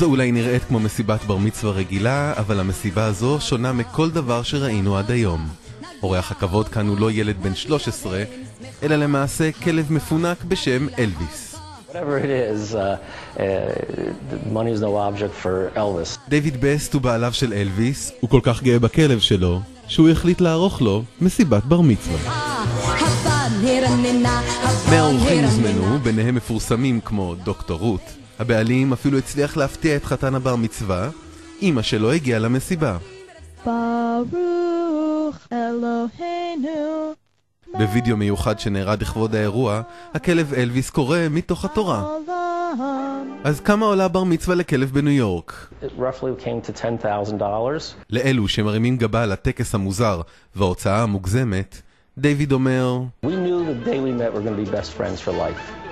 זו אולי נראית כמו מסיבת בר מצווה רגילה, אבל המסיבה הזו שונה מכל דבר שראינו עד היום. אורח הכבוד כאן הוא לא ילד בן 13, אלא למעשה כלב מפונק בשם אלוויס. דיוויד בסט הוא בעליו של אלוויס, הוא כל כך גאה בכלב שלו, שהוא החליט לערוך לו מסיבת בר מצווה. מהאורחים הוזמנו, ביניהם מפורסמים כמו דוקטור רות. הבעלים אפילו הצליח להפתיע את חתן הבר מצווה, אמא שלו הגיעה למסיבה. ברוך אלוהינו. בווידאו מיוחד שנערד לכבוד האירוע, הכלב אלוויס קורא מתוך התורה. אז כמה עולה בר מצווה לכלב בניו יורק? לאלו שמרימים גבה לטקס המוזר וההוצאה המוגזמת, דיוויד אומר, We knew the day we met we're going to be best friends for life.